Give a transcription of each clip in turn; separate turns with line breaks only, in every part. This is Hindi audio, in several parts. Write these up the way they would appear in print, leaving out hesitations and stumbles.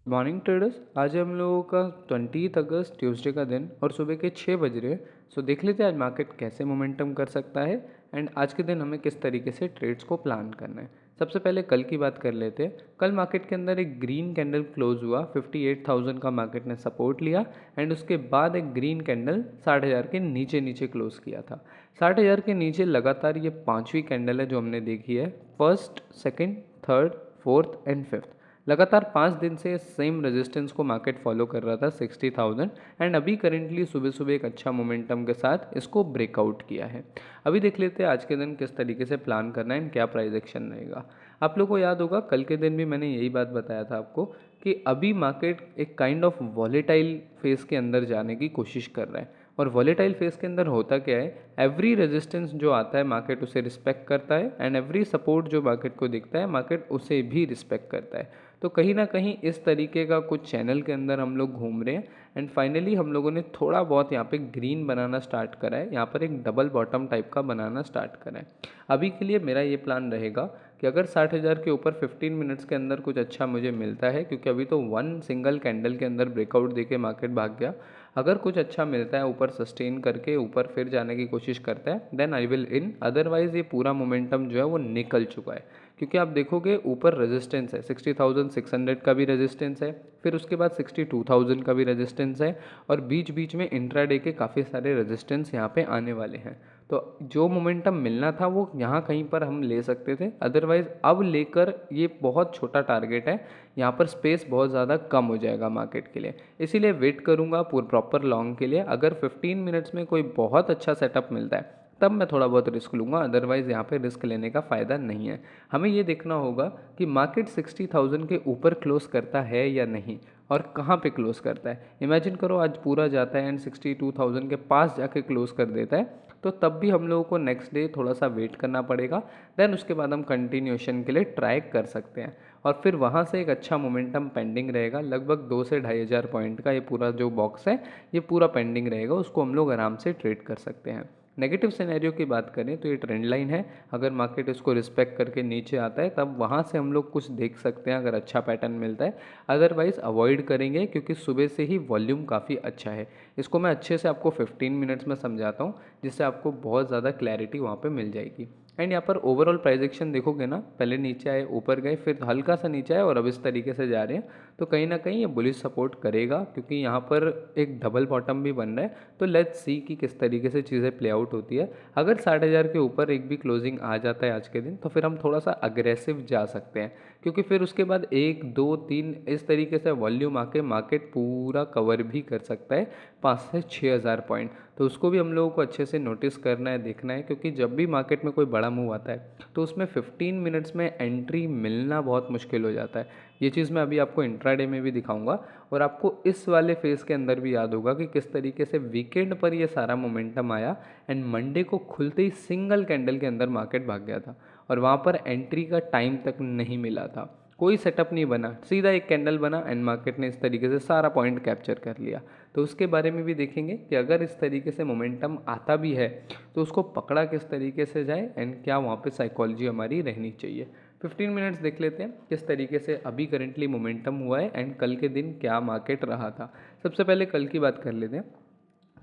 मॉर्निंग ट्रेडर्स, आज हम लोगों का 20 अगस्त ट्यूसडे का दिन और सुबह के 6 बज रहे हैं। सो देख लेते हैं आज मार्केट कैसे मोमेंटम कर सकता है एंड आज के दिन हमें किस तरीके से ट्रेड्स को प्लान करना है। सबसे पहले कल की बात कर लेते हैं। कल मार्केट के अंदर एक ग्रीन कैंडल क्लोज हुआ, 58,000 का मार्केट ने सपोर्ट लिया एंड उसके बाद एक ग्रीन कैंडल 60,000 के नीचे नीचे क्लोज किया था। 60,000 के नीचे लगातार ये पांचवी कैंडल है जो हमने देखी है, first, second, third, fourth and fifth. लगातार 5 दिन से सेम रेजिस्टेंस को मार्केट फॉलो कर रहा था 60,000 एंड अभी करेंटली सुबह सुबह एक अच्छा मोमेंटम के साथ इसको ब्रेकआउट किया है। अभी देख लेते हैं आज के दिन किस तरीके से प्लान करना है एंड क्या प्राइस एक्शन रहेगा। आप लोगों को याद होगा कल के दिन भी मैंने यही बात बताया था आपको कि अभी मार्केट एक काइंड ऑफ वॉलेटाइल फेज के अंदर जाने की कोशिश कर रहा है। और वॉलेटाइल फेज के अंदर होता क्या है, एवरी रेजिस्टेंस जो आता है मार्केट उसे रिस्पेक्ट करता है एंड एवरी सपोर्ट जो मार्केट को दिखता है मार्केट उसे भी रिस्पेक्ट करता है। तो कहीं ना कहीं इस तरीके का कुछ चैनल के अंदर हम लोग घूम रहे हैं एंड फाइनली हम लोगों ने थोड़ा बहुत यहाँ पे ग्रीन बनाना स्टार्ट करा है, यहाँ पर एक डबल बॉटम टाइप का बनाना स्टार्ट करा है। अभी के लिए मेरा ये प्लान रहेगा कि अगर 60,000 के ऊपर 15 मिनट्स के अंदर कुछ अच्छा मुझे मिलता है, क्योंकि अभी तो वन सिंगल कैंडल के अंदर ब्रेकआउट देके मार्केट भाग गया, अगर कुछ अच्छा मिलता है ऊपर सस्टेन करके ऊपर फिर जाने की कोशिश करता है then I will in, otherwise ये पूरा मोमेंटम जो है वो निकल चुका है। क्योंकि आप देखोगे ऊपर रेजिस्टेंस है, 60,600 का भी रेजिस्टेंस है, फिर उसके बाद 62,000 का भी रेजिस्टेंस है और बीच बीच में इंट्राडे के काफ़ी सारे रेजिस्टेंस यहाँ पे आने वाले हैं। तो जो मोमेंटम मिलना था वो यहाँ कहीं पर हम ले सकते थे, अदरवाइज अब लेकर ये बहुत छोटा टारगेट है, यहाँ पर स्पेस बहुत ज़्यादा कम हो जाएगा मार्केट के लिए। इसीलिए वेट करूँगा प्रॉपर लॉन्ग के लिए। अगर 15 मिनट्स में कोई बहुत अच्छा सेटअप मिलता है तब मैं थोड़ा बहुत रिस्क लूँगा, अदरवाइज़ यहाँ पे रिस्क लेने का फ़ायदा नहीं है। हमें ये देखना होगा कि मार्केट 60,000 के ऊपर क्लोज करता है या नहीं और कहाँ पे क्लोज करता है। इमेजिन करो आज पूरा जाता है एंड 62,000 के पास जाके क्लोज कर देता है, तो तब भी हम लोगों को नेक्स्ट डे थोड़ा सा वेट करना पड़ेगा। देन उसके बाद हम कंटिन्यूएशन के लिए ट्राई कर सकते हैं और फिर वहाँ से एक अच्छा मोमेंटम पेंडिंग रहेगा। लगभग 2 से 2,500 पॉइंट का ये पूरा जो बॉक्स है ये पूरा पेंडिंग रहेगा, उसको हम लोग आराम से ट्रेड कर सकते हैं। नेगेटिव सिनेरियो की बात करें तो ये ट्रेंड लाइन है, अगर मार्केट इसको रिस्पेक्ट करके नीचे आता है तब वहाँ से हम लोग कुछ देख सकते हैं अगर अच्छा पैटर्न मिलता है, अदरवाइज अवॉइड करेंगे क्योंकि सुबह से ही वॉल्यूम काफ़ी अच्छा है। इसको मैं अच्छे से आपको 15 मिनट्स में समझाता हूँ जिससे आपको बहुत ज़्यादा क्लैरिटी वहाँ पे मिल जाएगी। एंड यहाँ पर ओवरऑल प्राइस एक्शन देखोगे ना, पहले नीचे आए ऊपर गए फिर हल्का सा नीचे आए और अब इस तरीके से जा रहे हैं, तो कहीं ना कहीं ये बुलिश सपोर्ट करेगा क्योंकि यहाँ पर एक डबल बॉटम भी बन रहा है। तो लेट्स सी कि किस तरीके से चीज़ें प्ले आउट होती है। अगर 60,000 के ऊपर एक भी क्लोजिंग आ जाता है आज के दिन तो फिर हम थोड़ा सा अग्रेसिव जा सकते हैं, क्योंकि फिर उसके बाद 1 2 3 इस तरीके से वॉल्यूम आके मार्केट पूरा कवर भी कर सकता है 5 से 6 हज़ार पॉइंट। तो उसको भी हम लोगों को अच्छे से नोटिस करना है, देखना है, क्योंकि जब भी मार्केट में कोई बड़ा मूव आता है तो उसमें 15 मिनट्स में एंट्री मिलना बहुत मुश्किल हो जाता है। ये चीज़ मैं अभी आपको इंट्राडे में भी दिखाऊंगा और आपको इस वाले फेज़ के अंदर भी याद होगा कि किस तरीके से वीकेंड पर ये सारा मोमेंटम आया एंड मंडे को खुलते ही सिंगल कैंडल के अंदर मार्केट भाग गया था और वहाँ पर एंट्री का टाइम तक नहीं मिला था, कोई सेटअप नहीं बना, सीधा एक कैंडल बना एंड मार्केट ने इस तरीके से सारा पॉइंट कैप्चर कर लिया। तो उसके बारे में भी देखेंगे कि अगर इस तरीके से मोमेंटम आता भी है तो उसको पकड़ा किस तरीके से जाए एंड क्या वहाँ पे साइकोलॉजी हमारी रहनी चाहिए। 15 मिनट्स देख लेते हैं किस तरीके से अभी करेंटली मोमेंटम हुआ है एंड कल के दिन क्या मार्केट रहा था। सबसे पहले कल की बात कर लेते हैं।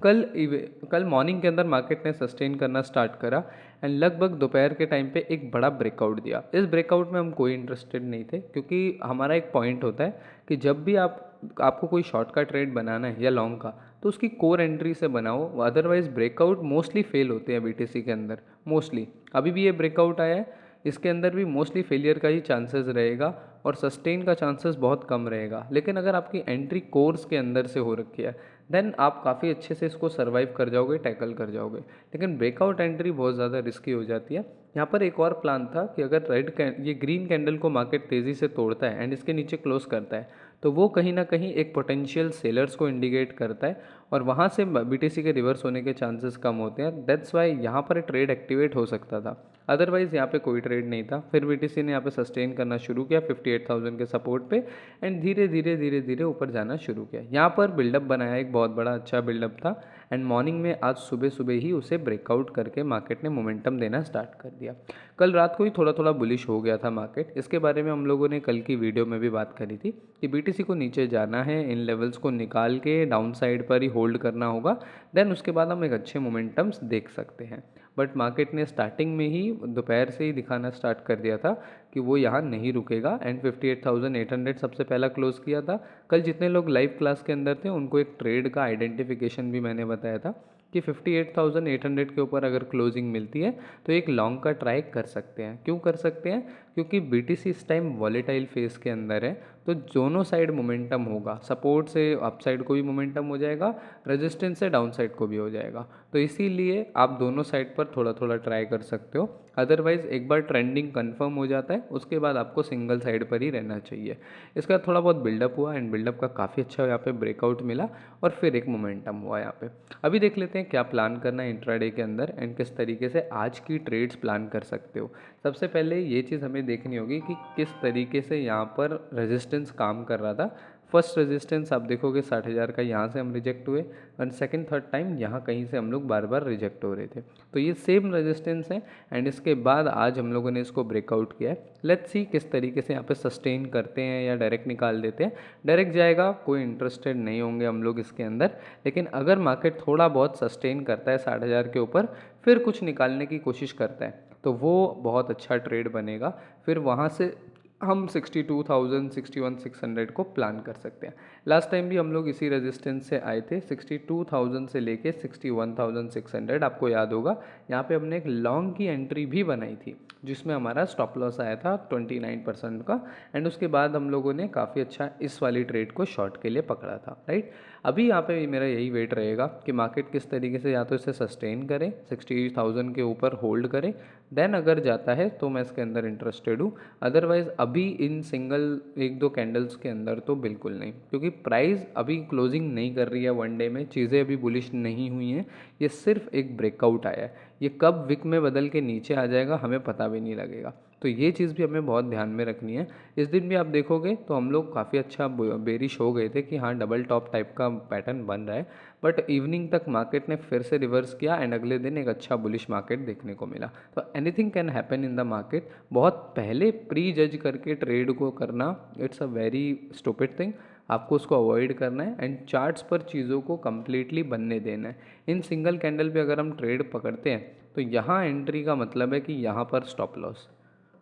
कल मॉर्निंग के अंदर मार्केट ने सस्टेन करना स्टार्ट करा एंड लगभग दोपहर के टाइम पे एक बड़ा ब्रेकआउट दिया। इस ब्रेकआउट में हम कोई इंटरेस्टेड नहीं थे क्योंकि हमारा एक पॉइंट होता है कि जब भी आपको कोई शॉर्ट का ट्रेड बनाना है या लॉन्ग का तो उसकी कोर एंट्री से बनाओ, अदरवाइज ब्रेकआउट मोस्टली फेल होते हैं बीटीसी के अंदर। मोस्टली अभी भी ये ब्रेकआउट आया है, इसके अंदर भी मोस्टली फेलियर का ही चांसेस रहेगा और सस्टेन का चांसेस बहुत कम रहेगा। लेकिन अगर आपकी एंट्री कोर्स के अंदर से हो रखी है देन आप काफ़ी अच्छे से इसको सर्वाइव कर जाओगे, टैकल कर जाओगे। लेकिन ब्रेकआउट एंट्री बहुत ज़्यादा रिस्की हो जाती है। यहाँ पर एक और प्लान था कि अगर ये ग्रीन कैंडल को मार्केट तेज़ी से तोड़ता है एंड इसके नीचे क्लोज करता है तो वो कहीं ना कहीं एक पोटेंशियल सेलर्स को इंडिकेट करता है और वहाँ से BTC के रिवर्स होने के चांसेस कम होते हैं। दैट्स वाई यहाँ पर ट्रेड एक्टिवेट हो सकता था, अदरवाइज़ यहाँ पे कोई ट्रेड नहीं था। फिर BTC ने यहाँ पे सस्टेन करना शुरू किया 58,000 के सपोर्ट पे एंड धीरे धीरे धीरे धीरे ऊपर जाना शुरू किया। यहाँ पर बिल्डअप बनाया, एक बहुत बड़ा अच्छा बिल्डअप था एंड मॉर्निंग में आज सुबह सुबह ही उसे ब्रेकआउट करके मार्केट ने मोमेंटम देना स्टार्ट कर दिया। कल रात को ही थोड़ा थोड़ा बुलिश हो गया था मार्केट। इसके बारे में हम लोगों ने कल की वीडियो में भी बात करी थी कि BTC को नीचे जाना है, इन लेवल्स को निकाल के डाउन साइड पर ही होल्ड करना होगा, देन उसके बाद हम एक अच्छे मोमेंटम्स देख सकते हैं। बट मार्केट ने स्टार्टिंग में ही दोपहर से ही दिखाना स्टार्ट कर दिया था कि वो यहाँ नहीं रुकेगा एंड 58,800 सबसे पहला क्लोज किया था। कल जितने लोग लाइव क्लास के अंदर थे उनको एक ट्रेड का आइडेंटिफिकेशन भी मैंने बताया था कि 58,800 के ऊपर अगर क्लोजिंग मिलती है तो एक लॉन्ग का ट्राई कर सकते हैं। क्यों कर सकते हैं? क्योंकि BTC इस टाइम वॉलेटाइल फेस के अंदर है, तो दोनों साइड मोमेंटम होगा। सपोर्ट से अप साइड को भी मोमेंटम हो जाएगा, रेजिस्टेंस से डाउन साइड को भी हो जाएगा। तो इसीलिए आप दोनों साइड पर थोड़ा थोड़ा ट्राई कर सकते हो। अदरवाइज़ एक बार ट्रेंडिंग कंफर्म हो जाता है उसके बाद आपको सिंगल साइड पर ही रहना चाहिए। इसका थोड़ा बहुत बिल्डअप हुआ एंड बिल्डअप का काफ़ी अच्छा यहाँ पे ब्रेकआउट मिला और फिर एक मोमेंटम हुआ यहाँ पे। अभी देख लेते हैं क्या प्लान करना है इंट्राडे के अंदर एंड किस तरीके से आज की ट्रेड्स प्लान कर सकते हो। सबसे पहले ये चीज़ हमें देखनी होगी कि किस तरीके से यहाँ पर रेजिस्टेंस काम कर रहा था। फर्स्ट रेजिस्टेंस आप देखोगे 60,000 का, यहाँ से हम रिजेक्ट हुए एंड सेकंड थर्ड टाइम यहाँ कहीं से हम लोग बार बार रिजेक्ट हो रहे थे। तो ये सेम रेजिस्टेंस है एंड इसके बाद आज हम लोगों ने इसको ब्रेकआउट किया है। लेट्स सी किस तरीके से यहाँ पे सस्टेन करते हैं या डायरेक्ट निकाल देते हैं। डायरेक्ट जाएगा कोई इंटरेस्टेड नहीं होंगे हम लोग इसके अंदर, लेकिन अगर मार्केट थोड़ा बहुत सस्टेन करता है 60,000 के ऊपर फिर कुछ निकालने की कोशिश करता है तो वो बहुत अच्छा ट्रेड बनेगा। फिर वहाँ से हम 62,000 61,600 को प्लान कर सकते हैं। लास्ट टाइम भी हम लोग इसी रेजिस्टेंस से आए थे 62,000 से लेके 61,600, आपको याद होगा। यहाँ पे हमने एक लॉन्ग की एंट्री भी बनाई थी जिसमें हमारा स्टॉप लॉस आया था 29% का एंड उसके बाद हम लोगों ने काफ़ी अच्छा इस वाली ट्रेड को शॉर्ट के लिए पकड़ा था, राइट। अभी यहाँ पे मेरा यही वेट रहेगा कि मार्केट किस तरीके से या तो इसे सस्टेन करे 60,000 के ऊपर होल्ड करे, देन अगर जाता है तो मैं इसके अंदर इंटरेस्टेड हूँ। अदरवाइज़ अभी इन सिंगल एक दो कैंडल्स के अंदर तो बिल्कुल नहीं, क्योंकि प्राइस अभी क्लोजिंग नहीं कर रही है वन डे में, चीज़ें अभी बुलिश नहीं हुई हैं। ये सिर्फ एक ब्रेकआउट आया है, ये कब विक में बदल के नीचे आ जाएगा हमें पता भी नहीं लगेगा। तो ये चीज़ भी हमें बहुत ध्यान में रखनी है। इस दिन भी आप देखोगे तो हम लोग काफ़ी अच्छा बेरिश हो गए थे कि हाँ डबल टॉप टाइप का पैटर्न बन रहा है, बट इवनिंग तक मार्केट ने फिर से रिवर्स किया एंड अगले दिन एक अच्छा बुलिश मार्केट देखने को मिला। तो anything can happen in the market. बहुत पहले प्री जज करके ट्रेड को करना it's a very stupid thing. आपको उसको अवॉइड करना है एंड चार्ट्स पर चीज़ों को कम्प्लीटली बनने देना है। इन सिंगल कैंडल पे अगर हम ट्रेड पकड़ते हैं तो यहाँ एंट्री का मतलब है कि यहाँ पर स्टॉप लॉस,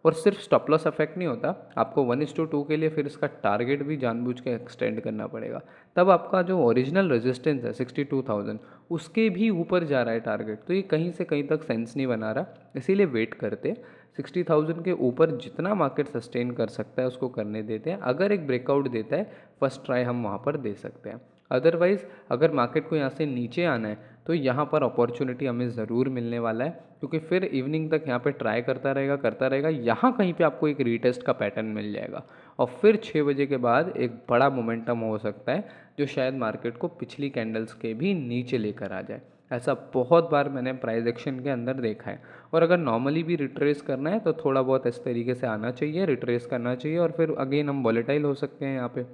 और सिर्फ स्टॉप लॉस इफेक्ट नहीं होता, आपको 1:2 के लिए फिर इसका टारगेट भी जानबूझ के एक्सटेंड करना पड़ेगा। तब आपका जो ओरिजिनल रेजिस्टेंस है 62,000 उसके भी ऊपर जा रहा है टारगेट, तो ये कहीं से कहीं तक सेंस नहीं बना रहा। इसीलिए वेट करते 60,000 के ऊपर जितना मार्केट सस्टेन कर सकता है उसको करने देते हैं। अगर एक ब्रेकआउट देता है फर्स्ट ट्राई हम वहाँ पर दे सकते हैं। अदरवाइज़ अगर मार्केट को यहाँ से नीचे आना है तो यहाँ पर अपॉर्चुनिटी हमें ज़रूर मिलने वाला है, क्योंकि फिर इवनिंग तक यहाँ पे ट्राई करता रहेगा। यहाँ कहीं पे आपको एक रीटेस्ट का पैटर्न मिल जाएगा और फिर 6 बजे के बाद एक बड़ा मोमेंटम हो सकता है जो शायद मार्केट को पिछली कैंडल्स के भी नीचे लेकर आ जाए। ऐसा बहुत बार मैंने प्राइस एक्शन के अंदर देखा है। और अगर नॉर्मली भी रिट्रेस करना है तो थोड़ा बहुत इस तरीके से आना चाहिए, रिट्रेस करना चाहिए और फिर अगेन हम वॉलेटाइल हो सकते हैं यहाँ पे,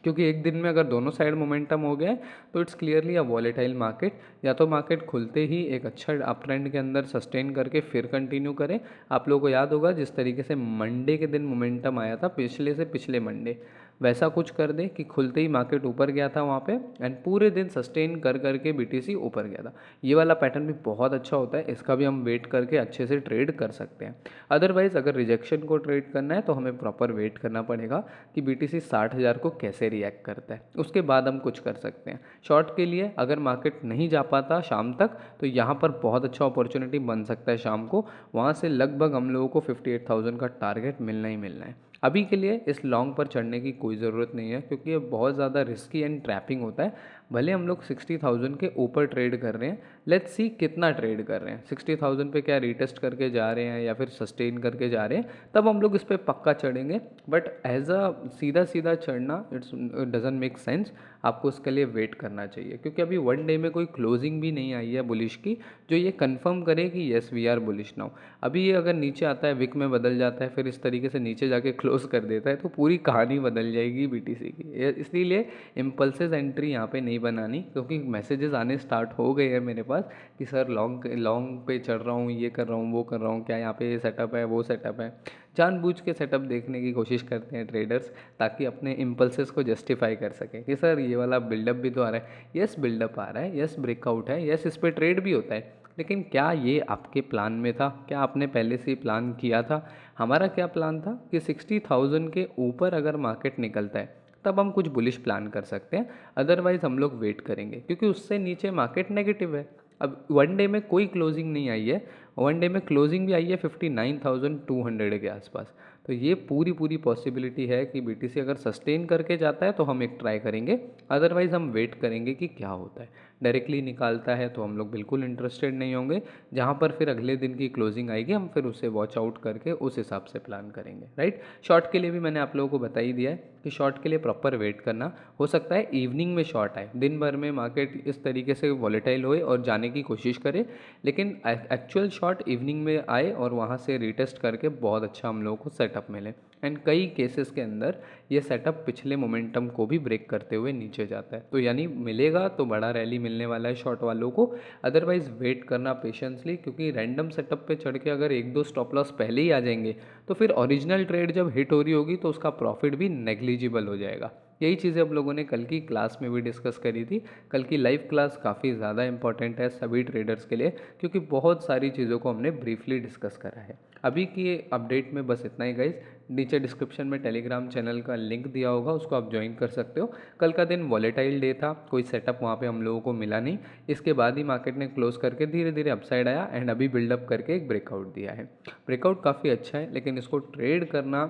क्योंकि एक दिन में अगर दोनों साइड मोमेंटम हो गया है तो it's clearly a volatile market. या तो मार्केट खुलते ही एक अच्छा अप ट्रेंड के अंदर सस्टेन करके फिर कंटिन्यू करें। आप लोगों को याद होगा जिस तरीके से मंडे के दिन मोमेंटम आया था पिछले से पिछले मंडे, वैसा कुछ कर दे कि खुलते ही मार्केट ऊपर गया था वहाँ पे एंड पूरे दिन सस्टेन कर करके BTC ऊपर गया था। ये वाला पैटर्न भी बहुत अच्छा होता है, इसका भी हम वेट करके अच्छे से ट्रेड कर सकते हैं। अदरवाइज़ अगर रिजेक्शन को ट्रेड करना है तो हमें प्रॉपर वेट करना पड़ेगा कि BTC 60,000 को कैसे रिएक्ट करता है, उसके बाद हम कुछ कर सकते हैं। शॉर्ट के लिए अगर मार्केट नहीं जा पाता शाम तक तो यहाँ पर बहुत अच्छा अपॉर्चुनिटी बन सकता है शाम को। वहाँ से लगभग हम लोगों को 58,000 का टारगेट मिलना ही मिलना है। अभी के लिए इस लॉन्ग पर चढ़ने की कोई ज़रूरत नहीं है, क्योंकि ये बहुत ज़्यादा रिस्की एंड ट्रैपिंग होता है। भले हम लोग 60,000 के ऊपर ट्रेड कर रहे हैं, लेट्स सी कितना ट्रेड कर रहे हैं, 60,000 पे क्या रीटेस्ट करके जा रहे हैं या फिर सस्टेन करके जा रहे हैं, तब हम लोग इस पर पक्का चढ़ेंगे। बट एज अ सीधा सीधा चढ़ना इट डजंट मेक सेंस। आपको उसके लिए वेट करना चाहिए, क्योंकि अभी वन डे में कोई क्लोजिंग भी नहीं आई है बुलिश की जो ये कंफर्म करे कि yes we are bullish now. अभी ये अगर नीचे आता है, विक में बदल जाता है, फिर इस तरीके से नीचे जाके क्लोज कर देता है, तो पूरी कहानी बदल जाएगी बीटीसी की। इसलिए इम्पल्सिव एंट्री यहाँ पे नहीं बनानी, क्योंकि मैसेजेस आने स्टार्ट हो गए हैं मेरे पास कि सर लॉन्ग लॉन्ग पे चढ़ रहा हूँ, ये कर रहा हूँ, वो कर रहा हूँ, क्या यहाँ पे ये सेटअप है, वो सेटअप है। जानबूझ के सेटअप देखने की कोशिश करते हैं ट्रेडर्स, ताकि अपने इम्पल्सेस को जस्टिफाई कर सकें कि सर ये वाला बिल्डअप भी तो आ रहा है। यस बिल्डअप आ रहा है, यस ब्रेकआउट है, यस इस पर ट्रेड भी होता है, लेकिन क्या ये आपके प्लान में था? क्या आपने पहले से ही प्लान किया था? हमारा क्या प्लान था कि 60,000 के ऊपर अगर मार्केट निकलता है तब हम कुछ बुलिश प्लान कर सकते हैं, अदरवाइज हम लोग वेट करेंगे, क्योंकि उससे नीचे मार्केट नेगेटिव है। अब वन डे में कोई क्लोजिंग नहीं आई है, वन डे में क्लोजिंग भी आई है 59,200 के आसपास। तो ये पूरी पूरी पॉसिबिलिटी है कि बीटीसी अगर सस्टेन करके जाता है तो हम एक ट्राई करेंगे, अदरवाइज हम वेट करेंगे कि क्या होता है। डायरेक्टली निकालता है तो हम लोग बिल्कुल इंटरेस्टेड नहीं होंगे, जहाँ पर फिर अगले दिन की क्लोजिंग आएगी हम फिर उसे वॉच आउट करके उस हिसाब से प्लान करेंगे, राइट। शॉर्ट के लिए भी मैंने आप लोगों को बता ही दिया है कि शॉर्ट के लिए प्रॉपर वेट करना। हो सकता है इवनिंग में शॉर्ट आए, दिन भर में मार्केट इस तरीके से वॉलेटाइल होए और जाने की कोशिश करे, लेकिन एक्चुअल शॉर्ट इवनिंग में आए और वहाँ से रिटेस्ट करके बहुत अच्छा हम लोगों को सेटअप मिले। एंड कई केसेस के अंदर ये सेटअप पिछले मोमेंटम को भी ब्रेक करते हुए नीचे जाता है, तो यानी मिलेगा तो बड़ा रैली मिलने वाला है शॉर्ट वालों को। अदरवाइज वेट करना पेशेंसली, क्योंकि रैंडम सेटअप पे चढ़ के अगर एक दो स्टॉप लॉस पहले ही आ जाएंगे तो फिर ओरिजिनल ट्रेड जब हिट हो रही होगी तो उसका प्रॉफिट भी नेग्लिजिबल हो जाएगा। यही चीज़ें हम लोगों ने कल की क्लास में भी डिस्कस करी थी। कल की लाइव क्लास काफ़ी ज़्यादा इंपॉर्टेंट है सभी ट्रेडर्स के लिए, क्योंकि बहुत सारी चीज़ों को हमने ब्रीफली डिस्कस करा है। अभी की अपडेट में बस इतना ही गाइज। नीचे डिस्क्रिप्शन में टेलीग्राम चैनल का लिंक दिया होगा, उसको आप ज्वाइन कर सकते हो। कल का दिन वॉलेटाइल डे था, कोई सेटअप वहाँ पे हम लोगों को मिला नहीं। इसके बाद ही मार्केट ने क्लोज करके धीरे धीरे अपसाइड आया एंड अभी बिल्डअप करके एक ब्रेकआउट दिया है। ब्रेकआउट काफ़ी अच्छा है, लेकिन इसको ट्रेड करना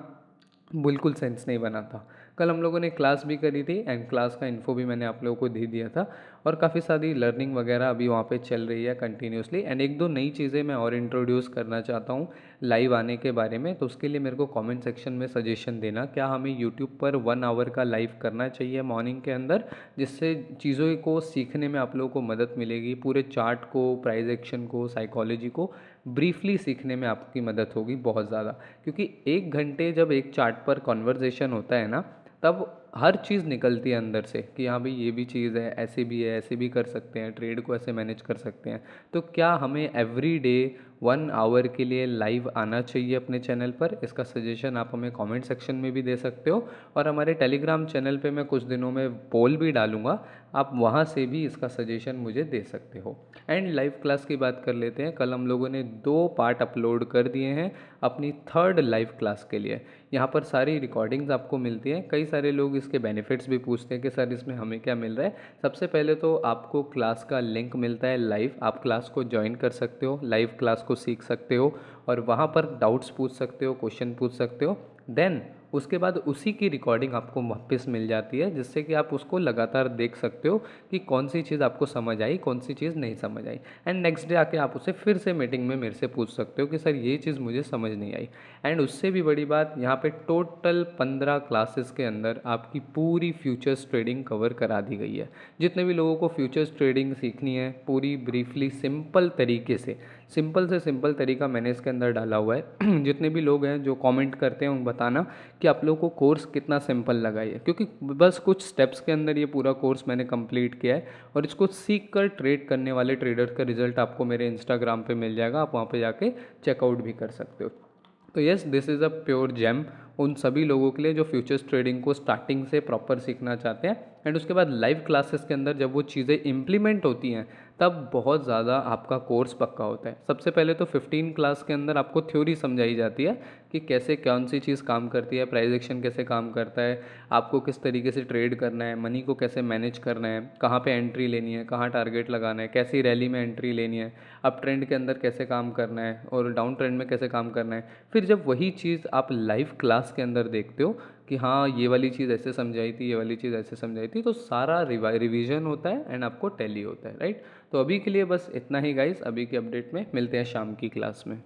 बिल्कुल सेंस नहीं बना था। कल हम लोगों ने क्लास भी करी थी एंड क्लास का इन्फो भी मैंने आप लोगों को दे दिया था, और काफ़ी सारी लर्निंग वगैरह अभी वहाँ पे चल रही है कंटिन्यूसली। एंड एक दो नई चीज़ें मैं और इंट्रोड्यूस करना चाहता हूँ लाइव आने के बारे में, तो उसके लिए मेरे को कमेंट सेक्शन में सजेशन देना, क्या हमें यूट्यूब पर 1 आवर का लाइव करना चाहिए मॉर्निंग के अंदर, जिससे चीज़ों को सीखने में आप लोगों को मदद मिलेगी, पूरे चार्ट को, प्राइस एक्शन को, साइकोलॉजी को ब्रीफली सीखने में आपकी मदद होगी बहुत ज़्यादा। क्योंकि 1 घंटे जब एक चार्ट पर कॉन्वर्जेसन होता है ना, तब हर चीज़ निकलती है अंदर से कि हाँ भाई ये भी चीज़ है, ऐसे भी है, ऐसे भी कर सकते हैं, ट्रेड को ऐसे मैनेज कर सकते हैं। तो क्या हमें एवरी डे 1 आवर के लिए लाइव आना चाहिए अपने चैनल पर? इसका सजेशन आप हमें कमेंट सेक्शन में भी दे सकते हो, और हमारे टेलीग्राम चैनल पे मैं कुछ दिनों में पोल भी डालूंगा, आप वहाँ से भी इसका सजेशन मुझे दे सकते हो। एंड लाइव क्लास की बात कर लेते हैं। कल हम लोगों ने 2 पार्ट अपलोड कर दिए हैं अपनी थर्ड लाइव क्लास के लिए। यहाँ पर सारी रिकॉर्डिंग्स आपको मिलती हैं। कई सारे लोग इसके बेनिफिट्स भी पूछते हैं कि सर इसमें हमें क्या मिल रहा है। सबसे पहले तो आपको क्लास का लिंक मिलता है लाइव, आप क्लास को ज्वाइन कर सकते हो, लाइव क्लास को सीख सकते हो और वहाँ पर डाउट्स पूछ सकते हो, क्वेश्चन पूछ सकते हो। देन उसके बाद उसी की रिकॉर्डिंग आपको वापस मिल जाती है, जिससे कि आप उसको लगातार देख सकते हो कि कौन सी चीज़ आपको समझ आई, कौन सी चीज़ नहीं समझ आई। एंड नेक्स्ट डे आके आप उसे फिर से मीटिंग में मेरे से पूछ सकते हो कि सर ये चीज़ मुझे समझ नहीं आई। एंड उससे भी बड़ी बात, यहाँ पे टोटल 15 क्लासेस के अंदर आपकी पूरी फ्यूचर्स ट्रेडिंग कवर करा दी गई है। जितने भी लोगों को फ्यूचर्स ट्रेडिंग सीखनी है, पूरी ब्रीफली सिंपल तरीके से, सिंपल से सिंपल तरीका मैंने इसके अंदर डाला हुआ है। जितने भी लोग हैं जो कमेंट करते हैं उनको बताना कि आप लोगों को कोर्स कितना सिंपल लगा है, क्योंकि बस कुछ स्टेप्स के अंदर ये पूरा कोर्स मैंने कंप्लीट किया है, और इसको सीख कर ट्रेड करने वाले ट्रेडर्स का रिजल्ट आपको मेरे इंस्टाग्राम पे मिल जाएगा, आप वहाँ पे जाके चेकआउट भी कर सकते हो। तो yes, this is a pure gem उन सभी लोगों के लिए जो फ्यूचर्स ट्रेडिंग को स्टार्टिंग से प्रॉपर सीखना चाहते हैं। एंड उसके बाद लाइव क्लासेस के अंदर जब वो चीज़ें इम्प्लीमेंट होती हैं तब बहुत ज़्यादा आपका कोर्स पक्का होता है। सबसे पहले तो 15 क्लास के अंदर आपको थ्योरी समझाई जाती है कि कैसे कौन सी चीज़ काम करती है, प्राइस एक्शन कैसे काम करता है, आपको किस तरीके से ट्रेड करना है, मनी को कैसे मैनेज करना है, कहाँ पे एंट्री लेनी है, कहाँ टारगेट लगाना है, कैसी रैली में एंट्री लेनी है, अप ट्रेंड के अंदर कैसे काम करना है और डाउन ट्रेंड में कैसे काम करना है। फिर जब वही चीज़ आप लाइव क्लास क्लास के अंदर देखते हो कि हाँ ये वाली चीज़ ऐसे समझाई थी, ये वाली चीज़ ऐसे समझाई थी, तो सारा रिवीजन होता है एंड आपको टैली होता है, राइट। तो अभी के लिए बस इतना ही गाइस, अभी के अपडेट में मिलते हैं शाम की क्लास में।